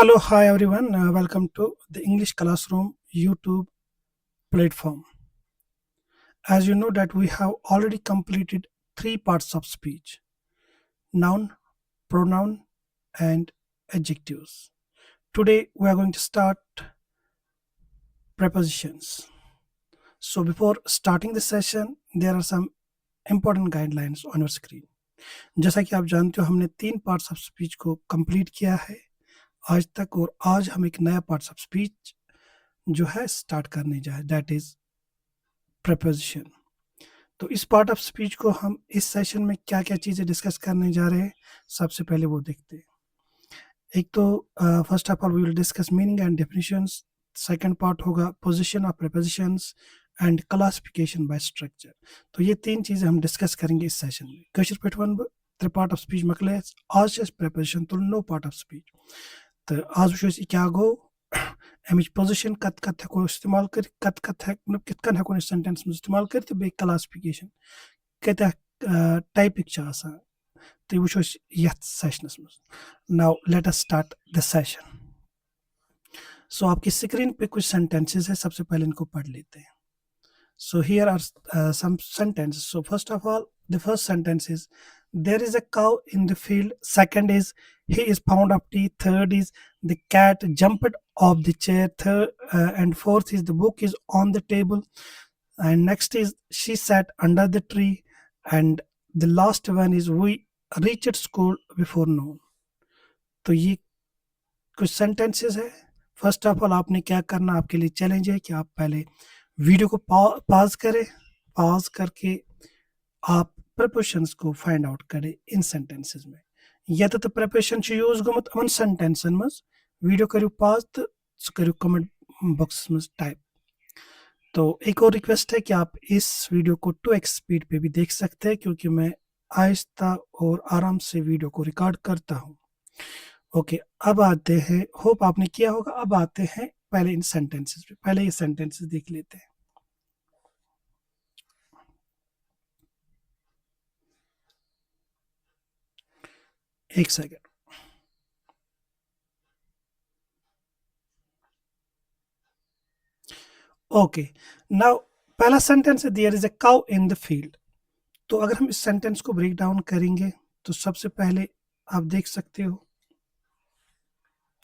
Hello, hi everyone. Welcome to the English Classroom YouTube platform. As you know that we have already completed three parts of speech: noun, pronoun, and adjectives. Today we are going to start prepositions. So before starting the session, there are some important guidelines on your screen. जैसा कि आप जानते हो हमने तीन parts of speech को complete किया है आज तक, और आज हम एक नया पार्ट्स ऑफ स्पीच जो है स्टार्ट करने जा रहे हैं, दैट इज preposition. तो इस पार्ट ऑफ स्पीच को हम इस सेशन में क्या क्या चीज़ें डिस्कस करने जा रहे हैं, सबसे पहले वो देखते हैं. एक तो first of all we will discuss meaning and definitions. Second part होगा position of prepositions and classification by structure. तो ये तीन चीज़ें हम डिस्कस करेंगे इस सेशन में. कशर पे वन पार्ट ऑफ स्पीच मकल आज प्रीपोजिशन तो नो पार्ट ऑफ स्पीच. तो आज वो क्या गो अमिच पोजिशन कत कत हेको इस्तेमाल कर कत कत हेक कित कन हेको सेंटेंस में इस्तेमाल कर तो बे क्लासिफिकेशन कत टाइपिक छ आसान तो वो यथ सेशनस में. Now let us start the session. So आपकी स्क्रीन पे कुछ सेंटेंसेस है, सबसे पहले इनको पढ़ लेते हैं. So here are some sentences. So first of all, the first sentence is there is a cow in the field. Second is he is fond of tea. Third is the cat jumped off the chair. And fourth is the book is on the table. And next is she sat under the tree. And the last one is we reached school before noon. तो ये कुछ sentences है. First of all आपने क्या करना, आपके लिए challenge है कि आप पहले वीडियो को पॉज करें. पॉज करके आप प्रीपोजिशंस को फाइंड आउट करें इन सेंटेंसेस में. या तो प्रीपोजिशन यूज गोमुत अमन सेंटेंसन मज वीडियो करियो पॉज तो करियो कमेंट बॉक्स में टाइप. तो एक और रिक्वेस्ट है कि आप इस वीडियो को 2x स्पीड पे भी देख सकते हैं, क्योंकि मैं आहिस्ता और आराम से वीडियो को रिकॉर्ड करता हूँ. ओके, अब आते हैं, होप आपने किया होगा. अब आते हैं पहले इन सेंटेंसेस पे. पहले ये सेंटेंसेस देख लेते हैं. एक सेकेंड. ओके, नाउ पहला सेंटेंस है there is a cow in the field. तो अगर हम इस सेंटेंस को ब्रेक डाउन करेंगे तो सबसे पहले आप देख सकते हो,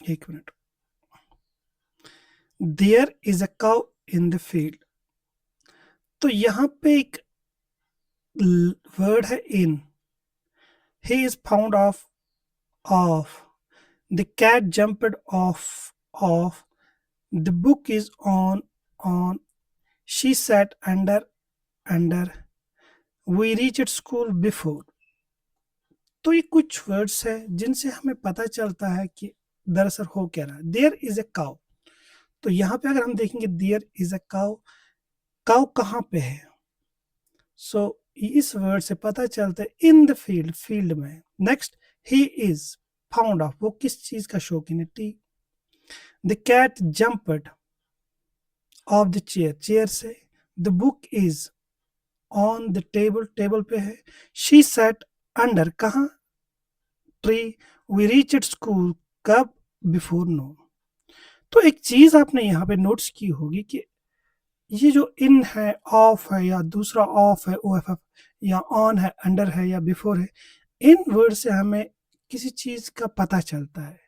एक minute, there is a cow in the field. तो यहां पे एक वर्ड है in. He is found of the cat jumped off the book is on she sat under we reached school before. तो ये कुछ वर्ड्स है जिनसे हमें पता चलता है कि दरअसल हो क्या रहा है. There is a cow. तो यहाँ पे अगर हम देखेंगे there is a cow, cow कहाँ पे है. सो इस वर्ड से पता चलता है इन द फील्ड, फील्ड में. Next he is found of, वो किस चीज का शौकीन है, tea. The cat jumped off the chair, chair से. The book is on the table, table पे है. शी सेट अंडर, कहाँ, ट्री. वी रीच्ड स्कूल, कब, बिफोर नोन. तो एक चीज आपने यहाँ पे नोट्स की होगी कि ये जो इन है, ऑफ है, या दूसरा ऑफ है OFF, या ऑन है, अंडर है, या बिफोर है, इन वर्ड से हमें किसी चीज का पता चलता है.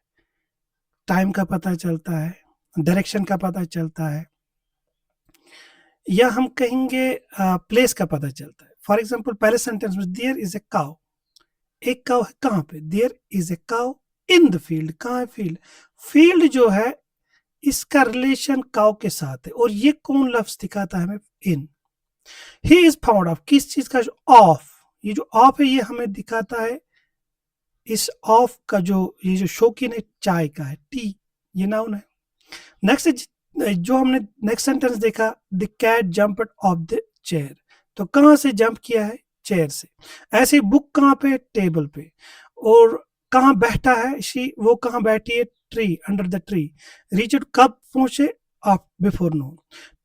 टाइम का पता चलता है, डायरेक्शन का पता चलता है, या हम कहेंगे प्लेस का पता चलता है. फॉर एग्जाम्पल पहले सेंटेंस में देयर इज ए काउ, एक काउ है कहाँ पे, there is a cow in the field. कहाँ है, फील्ड. फील्ड जो है इसका रिलेशन काउ के साथ है, और ये कौन लफ्ज दिखाता है हमें, इन. ही इज फाउंड ऑफ, किस चीज का, ऑफ. ये जो ऑफ है ये हमें दिखाता है इस ऑफ का जो ये जो शौकीन है चाय का है, टी, ये नाउन है. नेक्स्ट जो हमने नेक्स्ट सेंटेंस देखा, the cat jumped off the chair. तो कहां से जंप किया है, चेयर से. ऐसे बुक कहां पे, टेबल पे. और कहां बैठा है, शी, वो कहां बैठी है, tree, under the tree. Reached, कब पहुंचे, ऑफ, बिफोर नोन.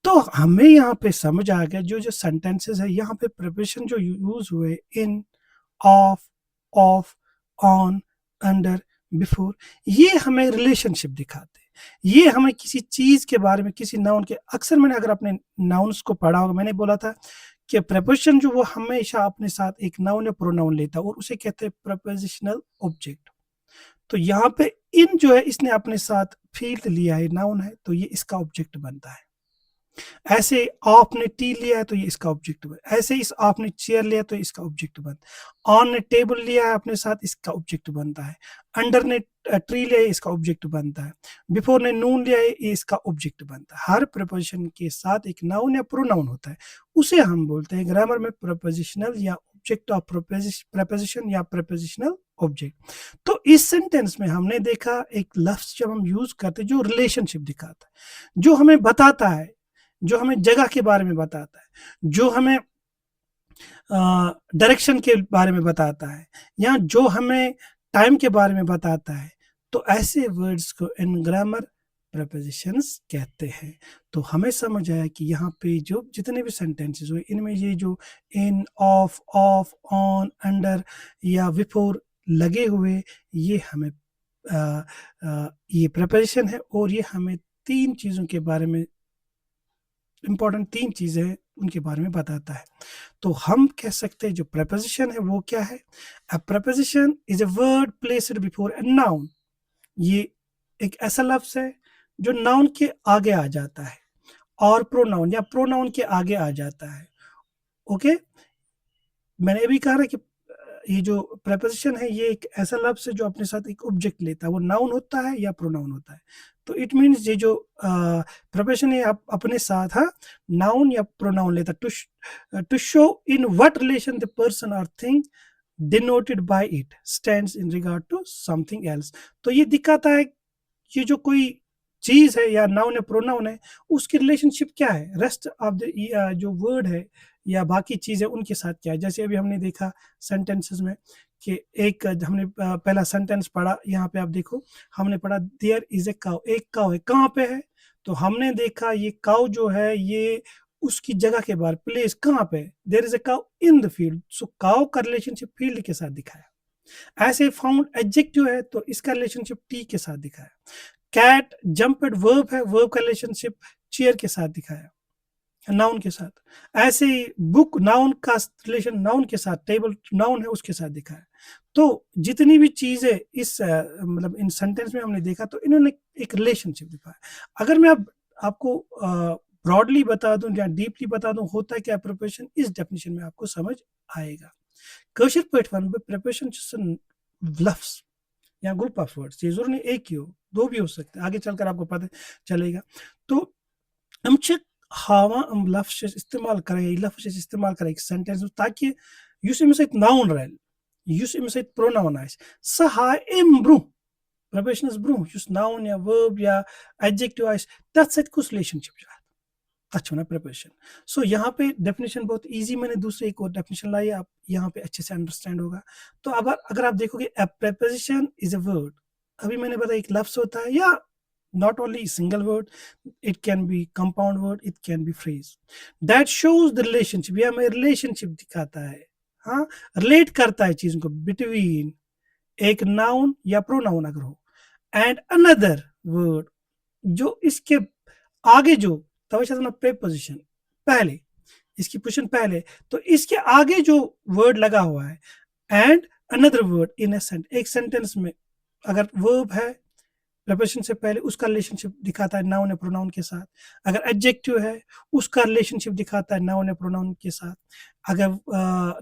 तो हमें यहाँ पे समझ आ गया जो जो सेंटेंसेस है यहाँ पे प्रिपोजिशन जो यूज हुए इन, ऑफ, ऑन, अंडर, बिफोर, ये हमें रिलेशनशिप दिखाते हैं। ये हमें किसी चीज़ के बारे में, किसी नाउन के, अक्सर मैंने, अगर आपने नाउन्स को पढ़ा होगा, मैंने बोला था कि प्रीपोजिशन जो वो हमेशा अपने साथ एक नाउन या प्रोनाउन लेता है और उसे कहते हैं प्रीपोजिशनल ऑब्जेक्ट। तो यहाँ पे इन जो है इसने अपने साथ फील्ड लिया है, नाउन है, तो ये इसका ऑब्जेक्ट बनता है। ऐसे आपने टी लिया है तो ये इसका ऑब्जेक्ट बन, ऐसे इस आपने चेयर लिया तो इसका ऑब्जेक्ट बनता है। ऑन ने टेबल लिया है अपने साथ, इसका ऑब्जेक्ट बनता है। अंडर ने ट्री लिया है, इसका ऑब्जेक्ट बनता है। बिफोर ने नून लिया है, ये इसका ऑब्जेक्ट बनता है। हर प्रपोजिशन के साथ एक नाउन या प्रोनाउन होता है, उसे हम बोलते हैं ग्रामर में प्रपोजिशनल या ऑब्जेक्ट ऑफ प्रपोजिशन या प्रपोजिशनल ऑब्जेक्ट। तो इस सेंटेंस में हमने देखा एक लफ्ज जब हम यूज करते हैं जो रिलेशनशिप दिखाता है, जो हमें बताता है, जो हमें जगह के बारे में बताता है, जो हमें डायरेक्शन के बारे में बताता है, या जो हमें टाइम के बारे में बताता है, तो ऐसे वर्ड्स को इन ग्रामर प्रपोजिशंस कहते हैं। तो हमें समझ आया कि यहाँ पे जो जितने भी सेंटेंसेस हुए, इनमें ये जो इन, ऑफ, ऑन, अंडर या बिफोर लगे हुए, ये हमें ये प्रपोजिशन है और ये हमें तीन चीज़ों के बारे में, इंपॉर्टेंट तीन चीज़ें हैं, उनके बारे में बताता है। तो हम कह सकते हैं जो प्रपोजिशन है वो क्या है? A preposition is a word placed before a noun. ये एक ऐसा लफ्ज है जो नाउन के आगे आ जाता है और प्रोनाउन या प्रोनाउन के आगे आ जाता है। ओके, मैंने अभी कहा ना कि ये जो प्रेपोजिशन है ये एक ऐसा लफ्ज है जो अपने साथ एक ऑब्जेक्ट लेता है, वो नाउन होता है या प्रोनाउन होता है। तो इट मीन्स ये जो प्रेपोजिशन है अपने साथ नाउन या प्रोनाउन लेता है to show in what relation the person और thing denoted by it stands in regard to something else. तो ये दिखाता है ये जो कोई चीज है या नाउन या प्रोनाउन है, उसकी रिलेशनशिप क्या है रेस्ट ऑफ द जो वर्ड है या बाकी चीजें उनके साथ क्या है। जैसे अभी हमने देखा सेंटेंसेस में कि एक हमने पहला सेंटेंस पढ़ा, यहाँ पे आप देखो हमने पढ़ा देयर इज ए काउ, एक काउ है, कहाँ पे है? तो हमने देखा ये काउ जो है ये उसकी जगह के बारे, प्लेस कहाँ पे है, there is a cow in the field. So cow का रिलेशनशिप फील्ड के साथ दिखाया। ऐसे फाउंड एडजेक्टिव है तो इसका रिलेशनशिप टी के साथ दिखाया। कैट जंप्ड वर्ब है, वर्ब का रिलेशनशिप चेयर के साथ दिखाया, नाउन के साथ। ऐसे ही बुक नाउन का रिलेशन नाउन के साथ, टेबल नाउन है उसके साथ दिखाया। तो जितनी भी चीजें इस मतलब इन सेंटेंस में हमने देखा तो इन्होंने एक रिलेशनशिप दिखाया। अगर मैं आपको ब्रॉडली बता दूं या डीपली बता दूं होता है क्या प्रिपरेशन, इस डेफिनेशन में आपको समझ आएगा। कौशल पैटर्न में प्रिपरेशन लफ्ज या ग्रुप ऑफ वर्ड्स, ये जरूर नहीं एक ही हो, दो भी हो सकते हैं, आगे चलकर आपको पता चलेगा। तो हम हावा हम लफ्ज इस्तेमाल करें, लफ्ज इस्तेमाल करें एक सेंटेंस में ताकि यus im seit noun rein, yus im seit pronoun is. Saha im bru. Preposition is bru. Yus noun या verb या adjective is. That's it कुछ relationship जो है। अच्छा ना preposition. So यहाँ पे definition बहुत easy, मैंने दूसरे एक और definition लाई, आप यहाँ पे अच्छे से understand होगा। तो अगर आप देखोगे a preposition is a word, अभी मैंने बताया एक लफ्ज होता है या not only single word, it can be compound word, it can be phrase that shows the relationship, या हमें relationship दिखाता है, हाँ, relate करता है चीज़ों को between एक noun या pronoun अगर हो and another word, जो इसके आगे जो तवज्जो preposition पहले, इसकी पोजीशन पहले, तो इसके आगे जो वर्ड लगा हुआ है and another word in a sentence, एक सेंटेंस में अगर verb है प्रपोजिशन से पहले उसका रिलेशनशिप दिखाता है नाउन या प्रोनाउन के साथ। अगर एडजेक्टिव है उसका रिलेशनशिप दिखाता है नाउन या प्रोनाउन के साथ। अगर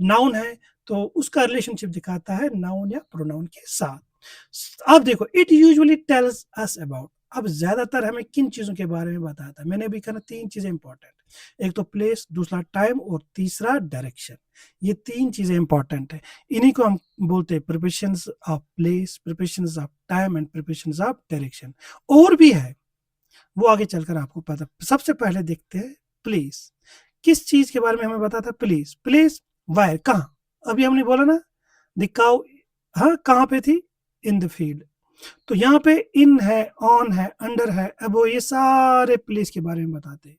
नाउन है तो उसका रिलेशनशिप दिखाता है नाउन या प्रोनाउन के साथ। अब देखो it usually tells us about, अब ज्यादातर हमें किन चीजों के बारे में बताता है? मैंने अभी कहा तीन चीजें इंपॉर्टेंट, एक तो प्लेस, दूसरा टाइम और तीसरा डायरेक्शन। ये तीन चीजें इंपॉर्टेंट है, इन्हीं को हम बोलते हैं preparations of place, preparations of time and preparations of direction. और भी है वो आगे चलकर आपको पता। सबसे पहले देखते हैं प्लेस, किस चीज के बारे में हमें बताता है? प्लेस, प्लेस वायर, कहाँ? अभी हमने बोला ना द काउ, हाँ कहाँ पे थी? इन द फील्ड। तो यहाँ पे इन है, ऑन है, अंडर है, अब वो ये सारे प्लेस के बारे में बताते हैं।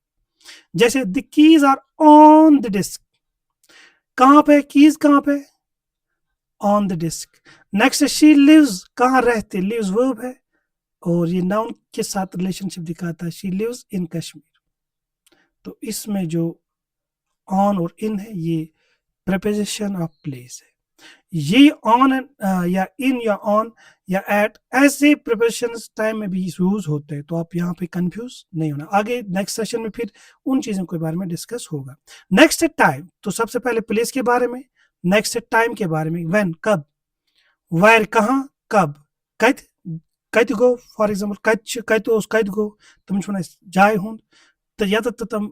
जैसे the keys are on the disk, कहां पे कीज, कहां पे? On the disk. Next she lives, कहाँ रहते, लिव्स वर्ब है और ये नाउन के साथ रिलेशनशिप दिखाता है, शी लिव्स इन कश्मीर। तो इसमें जो ऑन और इन है ये प्रीपोजिशन ऑफ प्लेस है। ये ऑन या इन या ऑन या एट ऐसे प्रीपोजिशंस टाइम में भी यूज होते हैं, तो आप यहाँ पे कंफ्यूज नहीं होना। आगे नेक्स्ट सेशन में फिर उन चीजों के बारे में डिस्कस होगा। नेक्स्ट है टाइम, तो सबसे पहले प्लेस के बारे में, नेक्स्ट है टाइम के बारे में, व्हेन कब, वायर कहाँ कब, कत कत गो फॉर एग्जांपल कत ओस कत गो तुम जाय हुंद तो यत तम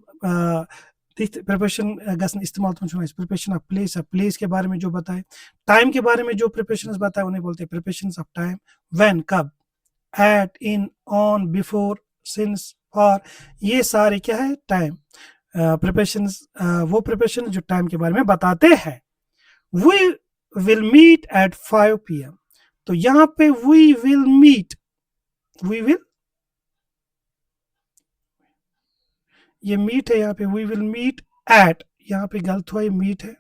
तिथ प्रिपरेशन गसन इस्तेमाल तुम प्रिपरेशन ऑफ प्लेस के बारे में जो बताए। टाइम के बारे में जो प्रिपरेशन बताए उन्हें बोलते हैं प्रिपरेशन ऑफ टाइम। व्हेन कब, at, in, on, before, since, for, ये सारे क्या है टाइम प्रिपरेशन, वो प्रिपरेशन जो टाइम के बारे में बताते हैं। We will meet at 5 PM, तो यहाँ पे we will meet, we will, ये मीट है यहाँ पे, वी विल मीट एट, यहाँ पे गलत हुआ, ये मीट है,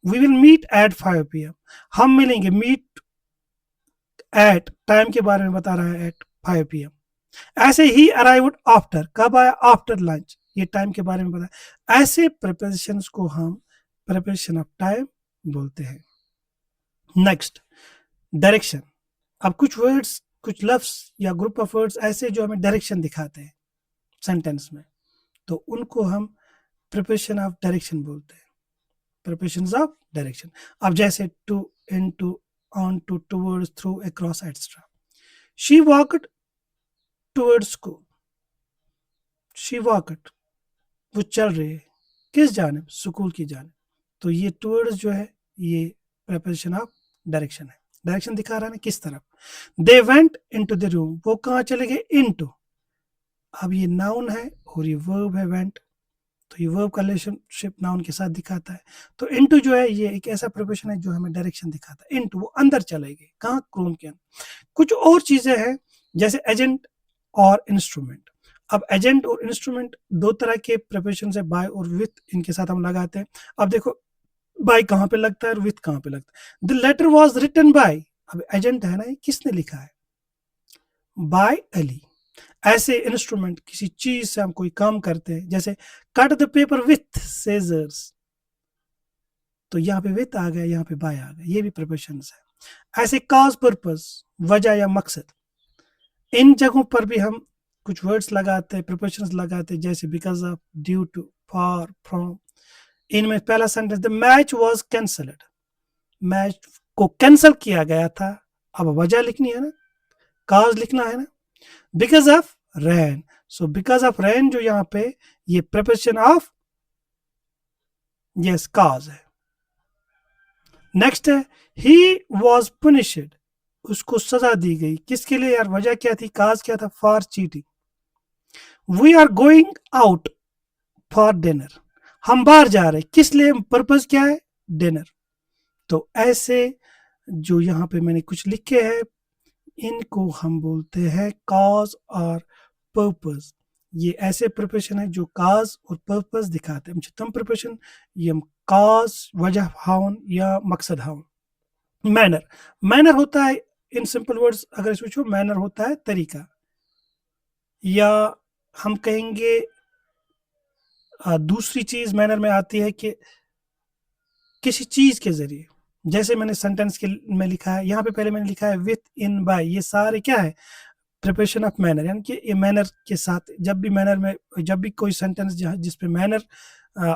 we will meet at 5 PM, हम मिलेंगे, मीट एट टाइम के बारे में बता रहा है एट 5 PM। ऐसे ही अराइव्ड आफ्टर, कब आया, आफ्टर लंच, ये टाइम के बारे में बताया। ऐसे प्रिपोजिशंस को हम प्रिपोजिशन ऑफ टाइम बोलते हैं। नेक्स्ट डायरेक्शन, अब कुछ वर्ड्स, कुछ लफ्ज या ग्रुप ऑफ वर्ड्स ऐसे जो हमें डायरेक्शन दिखाते हैं सेंटेंस में, तो उनको हम प्रिपोजिशन ऑफ डायरेक्शन बोलते हैं, प्रिपोजिशंस ऑफ डायरेक्शन। अब जैसे to, into, onto, towards, through, across, etcetera. She walked towards school, she walked, वो चल रही है किस जानिब, स्कूल की जानिब, तो ये टुवर्ड्स जो है ये प्रिपोजिशन ऑफ डायरेक्शन है, डायरेक्शन दिखा रहा है ना किस तरफ। They went into the room, वो कहाँ चले गए, इनटू, अब ये नाउन है और ये वर्ब है वेंट, तो ये वर्ब का रिलेशनशिप नाउन के साथ दिखाता है। तो इनटू जो है ये एक ऐसा प्रिपोजिशन है जो हमें डायरेक्शन दिखाता है। इनटू, वो अंदर चले गए, कहाँ, रूम के अंदर। कुछ और चीजें हैं जैसे एजेंट और इंस्ट्रूमेंट। अब एजेंट और इंस्ट्रूमेंट दो तरह के प्रिपोजिशन है, बाय और विथ, इनके साथ हम लगाते हैं। अब देखो बाय कहाँ पे लगता है और विथ कहाँ पे लगता है। The letter was written by, अब एजेंट है ना, ये किसने लिखा है, बाय अली। ऐसे इंस्ट्रूमेंट, किसी चीज से हम कोई काम करते हैं, जैसे cut the paper with scissors, तो यहाँ पे विथ आ गया, यहाँ पे बाय आ गया, ये भी प्रिपोजिशन है। ऐसे कॉज, पर्पस, वजह या मकसद, इन जगहों पर भी हम कुछ वर्ड्स लगाते हैं, प्रिपोजिशंस लगाते हैं, जैसे because of, due to, for, from. इनमें पहला sentence, the match was cancelled, match को कैंसिल किया गया था, अब वजह लिखनी है ना, कॉज लिखना है ना, because of rain, so because of rain जो यहाँ पे ये प्रिपोजिशन ऑफ यस कॉज है। नेक्स्ट है ही वॉज पुनिश्ड, उसको सजा दी गई, किसके लिए यार, वजह क्या थी, काज क्या था, for cheating. We are going out for dinner, हम बाहर जा रहे, किस लिए, पर्पज क्या है, डिनर। तो ऐसे जो यहाँ पे मैंने कुछ लिखे हैं इनको हम बोलते हैं कॉज और पर्पज। ये ऐसे प्रिपोजिशन है जो कॉज और पर्पज दिखाते हैं। तम प्रिपोजिशन यम कॉज वजह हाउन या मकसद हाउन। मैनर, मैनर होता है इन सिंपल वर्ड्स अगर सोचो, मैनर होता है तरीका, या हम कहेंगे दूसरी चीज मैनर में आती है कि किसी चीज के जरिए, जैसे मैंने सेंटेंस के में लिखा है, यहाँ पे पहले मैंने लिखा है विथ, इन, बाय, ये सारे क्या है प्रिपरेशन ऑफ मैनर, यानी कि ये मैनर के साथ, जब भी मैनर में, जब भी कोई सेंटेंस जिस पे मैनर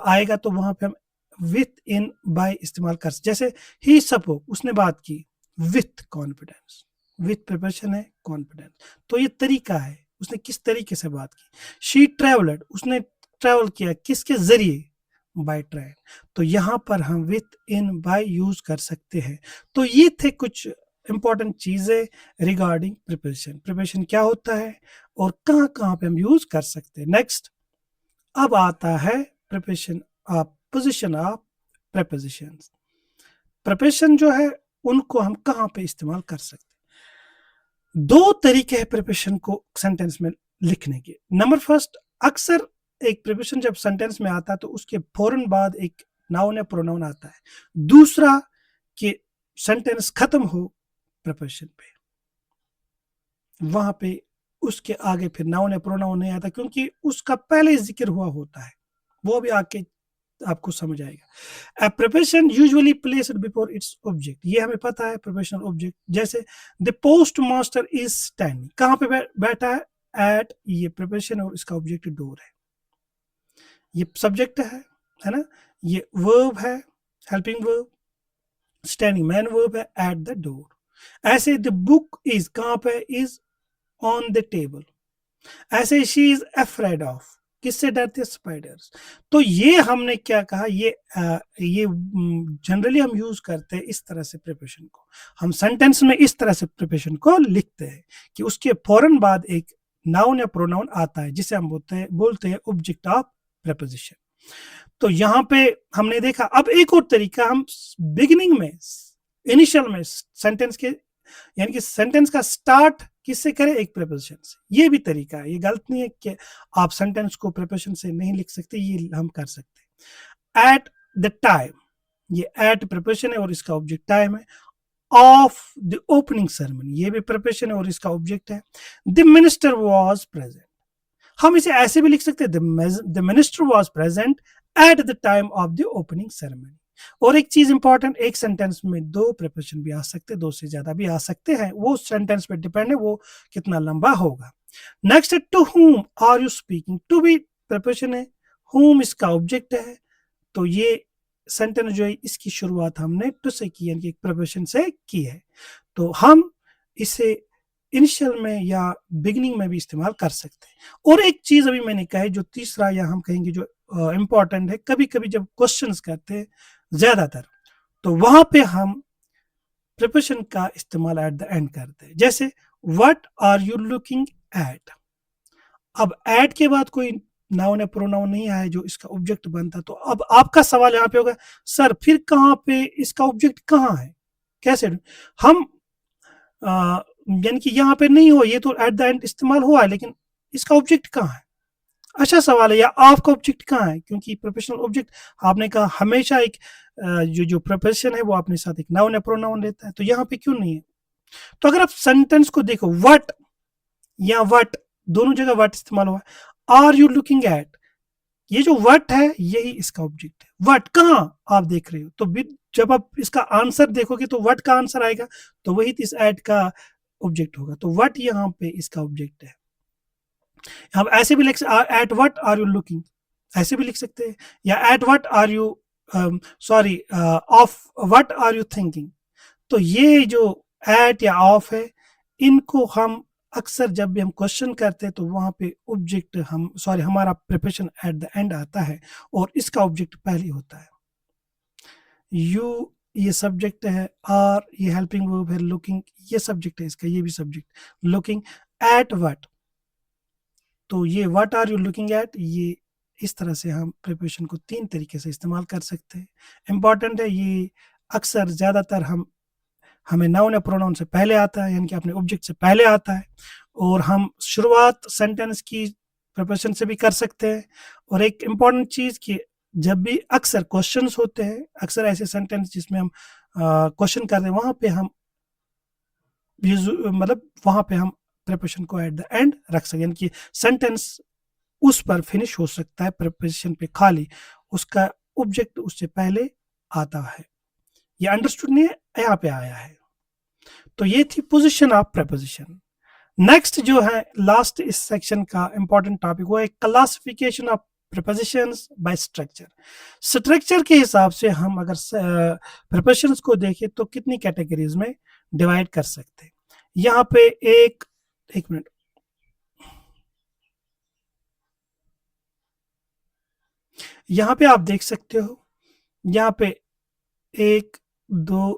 आएगा तो वहां पे हम विथ, इन, बाय इस्तेमाल कर। जैसे ही सपोक, उसने बात की विथ कॉन्फिडेंस, विथ प्रिपरेशन है कॉन्फिडेंस, तो ये तरीका है, उसने किस तरीके से बात की। शी ट्रेवल्ड, उसने ट्रेवल किया, किसके जरिए, बाय ट्रेन, तो यहाँ पर हम विथ, इन, बाय यूज कर सकते हैं। तो ये थे कुछ इंपॉर्टेंट चीजें रिगार्डिंग प्रिपरेशन, प्रिपरेशन क्या होता है और कहाँ कहाँ पे हम यूज कर सकते हैं। नेक्स्ट अब आता है preparation of position of prepositions. Preparation जो है उनको हम कहाँ पे इस्तेमाल कर सकते हैं। दो तरीके हैं प्रिपरेशन को सेंटेंस में लिखने के। नंबर फर्स्ट, अक्सर एक प्रिपोजिशन जब सेंटेंस में आता है तो उसके फौरन बाद एक नाउन या प्रोनाउन आता है। दूसरा कि सेंटेंस खत्म हो प्रीपोजिशन पे, वहां पे उसके आगे फिर नाउन या प्रोनाउन नहीं आता, क्योंकि उसका पहले जिक्र हुआ होता है, वो भी आके आपको समझ आएगा। Preposition usually placed before its object, ये हमें पता है प्रिपोजिशनल ऑब्जेक्ट। जैसे the post master is standing, कहाँ पे बैठा है, एट, ये प्रिपोजिशन और इसका ऑब्जेक्ट डोर है, ये सब्जेक्ट है ना, ये वर्ब है, helping verb, standing man verb है, एट द डोर। ऐसे द बुक इज, कहाँ पे इज, ऑन द टेबल। ऐसे शी इज अफ्रेड ऑफ, किससे डरते हैं, स्पाइडर्स। तो ये हमने क्या कहा, ये जनरली हम यूज करते हैं इस तरह से प्रिपोजिशन को, हम सेंटेंस में इस तरह से प्रिपोजिशन को लिखते हैं कि उसके फौरन बाद एक नाउन या प्रोनाउन आता है, जिसे हम बोलते हैं ऑब्जेक्ट ऑफ प्रिपोजिशन। तो यहाँ पे हमने देखा। अब एक और तरीका, हम बिगिनिंग में, इनिशियल में सेंटेंस के, यानी कि सेंटेंस का स्टार्ट किससे करें, एक प्रीपोजिशन से। ये भी तरीका है, ये गलत नहीं है कि आप सेंटेंस को प्रीपोजिशन से नहीं लिख सकते, ये हम कर सकते हैं। एट द टाइम, ये एट प्रीपोजिशन है और इसका ऑब्जेक्ट टाइम है। ऑफ द ओपनिंग सेरेमनी, ये भी प्रीपोजिशन है और इसका ऑब्जेक्ट है। द मिनिस्टर वाज प्रेजेंट, हम इसे ऐसे भी लिख सकते हैं, the minister was present at the time of the opening ceremony. और एक चीज इंपॉर्टेंट, एक सेंटेंस में दो प्रीपोजिशन भी आ सकते हैं, दो से ज्यादा भी आ सकते हैं, वो सेंटेंस पे डिपेंड है वो कितना लंबा होगा। नेक्स्ट है to whom are you speaking, to भी प्रीपोजिशन है, हुम इसका ऑब्जेक्ट है। तो ये सेंटेंस जो है इसकी शुरुआत हमने टू से की, यानी कि एक प्रीपोजिशन से की है। तो हम इसे इनिशियल में या बिगिनिंग में भी इस्तेमाल कर सकते हैं। और एक चीज अभी मैंने कहा है, जो तीसरा या हम कहेंगे जो इंपॉर्टेंट है, कभी कभी जब क्वेश्चंस करते हैं ज्यादातर, तो वहां पे हम प्रीपोजिशन का इस्तेमाल एट द एंड करते हैं। जैसे what are you looking at, अब एट के बाद कोई नाउन या प्रोनाउन नहीं आया जो इसका ऑब्जेक्ट बनता, तो अब आपका सवाल यहाँ पे होगा, सर फिर कहाँ पे इसका ऑब्जेक्ट कहाँ है, कैसे हम यानी कि यहाँ पे नहीं हो, ये तो एट द एंड इस्तेमाल हुआ है, लेकिन इसका ऑब्जेक्ट कहाँ है। अच्छा सवाल है, या आपका ऑब्जेक्ट कहाँ है, क्योंकि प्रोफेशनल ऑब्जेक्ट आपने कहा हमेशा एक जो प्रोफेशन है वो अपने साथ एक नाउन या प्रोनाउन लेता है, तो यहाँ पे क्यों नहीं है। तो अगर आप सेंटेंस को देखो, व्हाट या व्हाट दोनों जगह व्हाट इस्तेमाल हुआ है। आर यू लुकिंग एट, ये जो व्हाट है यही इसका ऑब्जेक्ट है। व्हाट कहाँ आप देख रहे हो, तो जब आप इसका आंसर देखोगे तो व्हाट का आंसर आएगा, तो वही इस एट का ऑब्जेक्ट होगा। तो व्हाट यहाँ पे इसका ऑब्जेक्ट है। हम ऐसे भी लिख सकते, at what are you looking, ऐसे भी लिख सकते हैं, या at what are you sorry of what are you thinking. तो ये जो एट या ऑफ है, इनको हम अक्सर जब भी हम क्वेश्चन करते हैं तो वहां पे ऑब्जेक्ट हमारा प्रिपरेशन एट द एंड आता है और इसका ऑब्जेक्ट पहले होता है। यू ये सब्जेक्ट है, आर ये हेल्पिंग वर्ब है, लुकिंग ये सब्जेक्ट है इसका, ये भी सब्जेक्ट, लुकिंग एट व्हाट, तो ये what are you looking at, ये इस तरह से हम प्रिपरेशन को तीन तरीके से इस्तेमाल कर सकते हैं। इंपॉर्टेंट है ये, अक्सर ज़्यादातर हमें नाउन या प्रोनाउन से पहले आता है, यानी कि अपने ऑब्जेक्ट से पहले आता है, और हम शुरुआत सेंटेंस की प्रिपरेशन से भी कर सकते हैं। और एक इम्पॉर्टेंट चीज़ कि जब भी अक्सर क्वेश्चंस होते हैं, अक्सर ऐसे सेंटेंस जिसमें हम क्वेश्चन कर रहे हैं, वहाँ पे हम मतलब वहाँ पे हम प्रिपरेशन को एट द एंड रख सकते, यानी कि सेंटेंस उस पर फिनिश हो सकता है प्रिपरेशन पे खाली, उसका ऑब्जेक्ट उससे पहले आता है। ये अंडरस्टूड नहीं है, यहाँ पे आया है। तो ये थी पोजीशन ऑफ प्रीपोजिशन। नेक्स्ट जो है लास्ट इस सेक्शन का इंपॉर्टेंट टॉपिक वो है classification of prepositions by structure. Structure के हिसाब से हम अगर प्रीपोजिशंस को देखें तो कितनी कैटेगरीज में डिवाइड कर सकते हैं। यहाँ पे एक मिनट, यहाँ पे आप देख सकते हो, यहाँ पे 1 2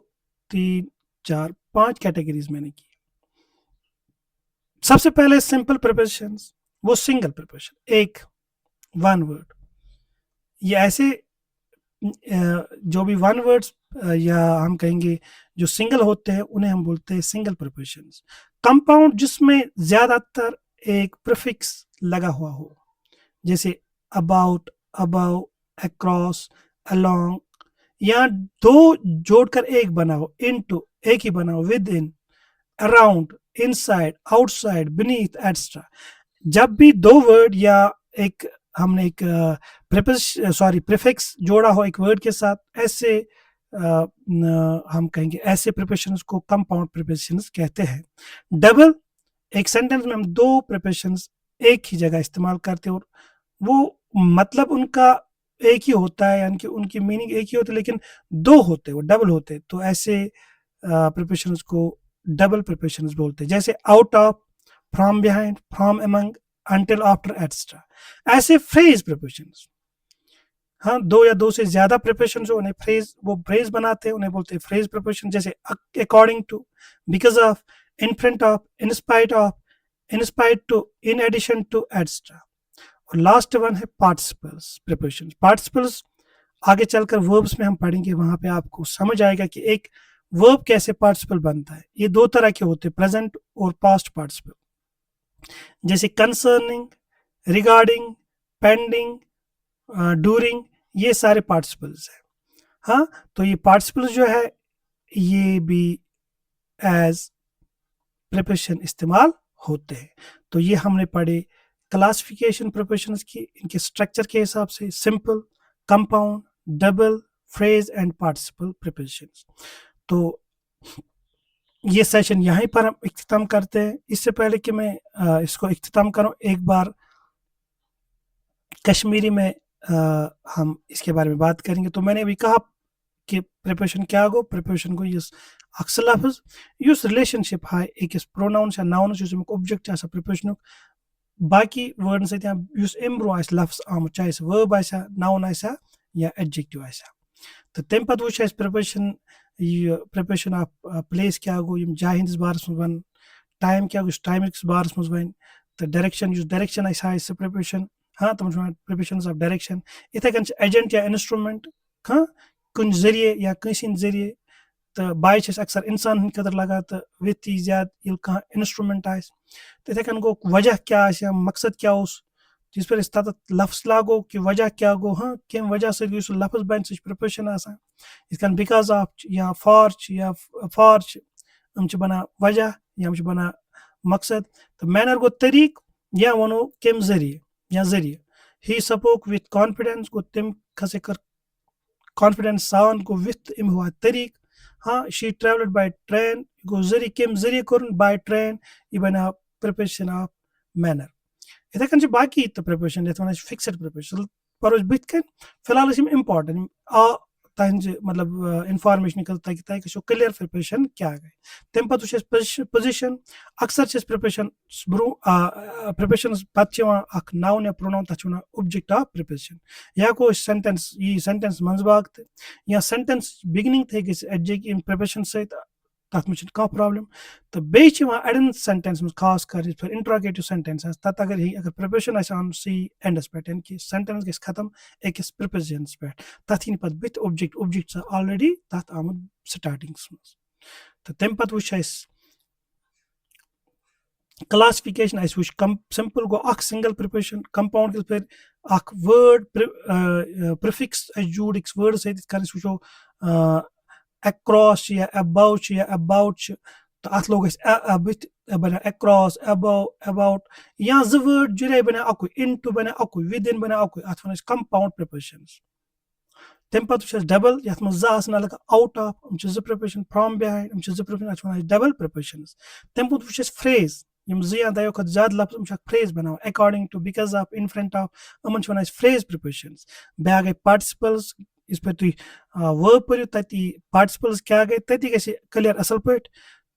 3 4 5 कैटेगरीज मैंने की। सबसे पहले सिंपल प्रीपोजिशंस, वो सिंगल प्रीपोजिशन, एक वन वर्ड, ये ऐसे जो भी वन वर्ड्स या हम कहेंगे जो सिंगल होते हैं उन्हें हम बोलते हैं सिंगल प्रीपोजिशंस। कंपाउंड जिसमें ज्यादातर एक प्रीफिक्स लगा हुआ हो, जैसे अबाउट, अबव, अक्रॉस, अलोंग, यहाँ दो जोड़कर एक बनाओ, इनटू एक ही बनाओ, with in, around, inside, outside, beneath, etcetera. जब भी दो वर्ड या एक हमने एक प्रीफिक्स जोड़ा हो एक वर्ड के साथ, ऐसे हम कहेंगे ऐसे प्रिपोजिशंस को कंपाउंड प्रिपोजिशंस कहते हैं। डबल, एक सेंटेंस में हम दो प्रिपोजिशंस एक ही जगह इस्तेमाल करते हैं और वो मतलब उनका एक ही होता है, यानी कि उनकी मीनिंग एक ही होती है, लेकिन दो होते हैं, वो डबल होते हैं। तो ऐसे प्रिपोजिशंस को डबल प्रिपोजिशंस बोलते हैं, जैसे out of, from behind, from among, until, after, etc. ऐसे फ्रेज प्रिपोजिशंस, हाँ, दो या दो से ज्यादा प्रिपोजिशंस हो उन्हें फ्रेज बनाते हैं, उन्हें बोलते हैं फ्रेज प्रिपोजिशन, जैसे according to, because of, in front of, in spite of, in spite to, in addition to, etcetera. और लास्ट वन है पार्टिसिपल्स प्रिपोजिशंस। पार्टिसिपल्स आगे चलकर वर्ब्स में हम पढ़ेंगे, वहां पे आपको समझ आएगा कि एक वर्ब कैसे पार्टिसिपल बनता है। ये दो तरह के होते हैं, प्रेजेंट और पास्ट पार्टिसिपल, जैसे कंसर्निंग, रिगार्डिंग, पेंडिंग, ड्यूरिंग, ये सारे पार्टिसिपल्स हैं। हाँ, तो ये पार्टिसिपल्स जो है ये भी एज प्रिपोजिशन इस्तेमाल होते हैं। तो ये हमने पढ़े क्लासिफिकेशन प्रिपोजिशंस की, इनके स्ट्रक्चर के हिसाब से, simple, compound, double, phrase and participle prepositions. तो ये सेशन यहीं पर हम इख्तिताम करते हैं। इससे पहले कि मैं इसको इख्तिताम करूं, एक बार कश्मीरी में हम इसके बारे में बात करेंगे। तो मैंने अभी कहा कि प्रिपोजिशन क्या गो, प्रिपोजिशन को युस अक्सर लफ्ज युस रिलेशनशिप हाय एक प्रोनाउन या नाउन युस ऑब्जेक्ट आसा प्रिपोजिशन बाकी वर्ड सत युस इम्ब्रो आस लफ्ज आमुत, चाहे वर्ब आसा, नाउन आसा या एडजेक्टिव आसा। तो तम पत वुच प्रिपोजिशन, ये प्रिपोजिशन ऑफ प्लेस क्या गो, यम जाय हंदिस बारस मज वन, टाइम क्या गो टाइम बारस मज वन, तो डायरेक्शन युस डायरेक्शन आसा प्रिपोजिशन, हाँ, तम प्रिपोजिशंस ऑफ डायरेक्शन। इथे कन एजेंट या इंस्ट्रूमेंट, हाँ, कुन जरिए या कंस जरिए, तो बाय अक्सर इंसान हंद खतर लगा, तो विथ ज्यादा ये कह इंस्ट्रूमेंट आस। तो इथे कन गो वजह क्या आस या मकसद क्या उस, जिस पर तथ लफ्ज लागो कि वजह क्या गो, हाँ, कम वजह से लफ्ज बन सह प्रिपोजिशन आसान। इथ बिकॉज ऑफ या फॉर हम बना वजह या हम बना मकसद। तो मैनर गो तरीक या वनो कम जरिए या जरिए। ही स्पोक विथ कॉन्फिडेंस गो तम खसे कर कॉन्फिडेंस सान गो विथ इम हुआ तरीक। हाँ, शी ट्रेवल्ड बाय ट्रेन गो जरिए कम जरिए कर बाय ट्रेन, यह बना प्रिपोजिशन ऑफ मैनर। इथे कन बाकी तो प्रिपोजिशन ये फिक्सड प्रिपोजिशन पर बुत कन फिलहाल इम्पॉर्टेंट तहज मतलब इंफॉर्मेशन ताकि तह गो क्लियर प्रिपोजिशन क्या गई। तम पे पोजिशन अक्सर प्रिपोजिशन ब्रो प्रिपोजिशन पे नाउन या प्रोनाउन तथ ऑब्जेक्ट ऑफ प्रिपोजिशन। या को सेंटेंस यी सेंटेंस मंज बाग तो या सेंटेंस बिगिनिंग थे एडजेक्टिव प्रिपोजिशन सहित, तथ में कह प्रॉब्लम। तो बेन सेंटेंस में खास कर इंट्रोगेटिव सेंटेंस तथ अगर प्रिपोजिशन आन सी एंडस पे, यानी कि सेंटेंस गि खत्म अकिस प्रिपोजिशन पे, तथ यी पे बुत ऑब्जेक्ट ऑलरेडी तथ आमुत स्टार्टिंग्स में। तो तम पे वुच क्लासिफिकेशन वुच सिंपल गो सिंगल प्रिपोजिशन, कंपाउंड पे वर्ड प्रिफिक्स जूड़ वर्ड सत वो अक्रॉस या अबव या अबाउट, तो अत लोग बुत बना अक्रॉस, अबव, अबाउट, या जो वर्ड जुड़े बना अकु, इन टू बना अकु, विद इन बना अकु, अत वन कंपाउंड प्रिपोजिशंस। तम पे डबल ये मन लगा आउट ऑफ, जो प्रिपोजिशन, फ्रॉम बिहाइंड जो प्रिपोजिशन, अत वन डबल प्रिपोजिशंस। तम पे वो फ्रेज यम या दो खुद ज्यादा लफ्ज फ्रेज बनाओ, according to, because of, in front of, one one phrase prepositions. बया गई पार्टिसिपल्स, इस पे तुम वर्ब पढ़ो तति पार्टिसिपल्स क्या गई तति गई क्लियर असल पे।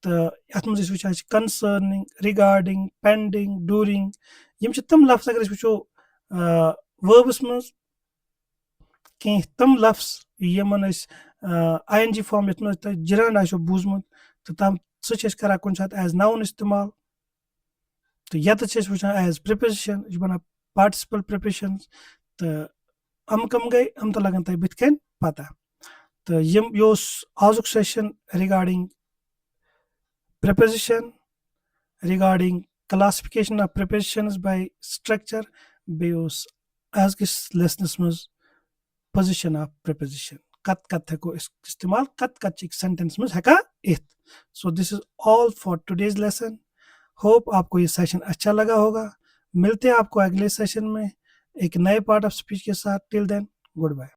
तो अत मज वो कंसर्निंग, रिगार्डिंग, पेंडिंग, ड्यूरिंग, यम तम लफ्ज अगर वो वर्ब्स मज कह तम लफ्ज यमन ING फॉर्म ये तुम जिरान आसो बूजमुत, तो तम सह कुन सात एज नाउन इस्तेमाल। तो ये वो एज प्रिपोजिशन, यह बना पार्टिसिपल प्रिपोजिशन। तो हम कम गई, हम तो लगन तह बुत कन पता। तो यह आजुक session regarding preposition, regarding classification of prepositions by structure, base आज किस लेसनस में position of preposition कत कथ को इस्तेमाल कत कच सेंटेंस में हेका इथ। So this is all for today's lesson. Hope आपको ये सेशन अच्छा लगा होगा। मिलते हैं आपको अगले सेशन में एक नए पार्ट ऑफ स्पीच के साथ। Till then good bye.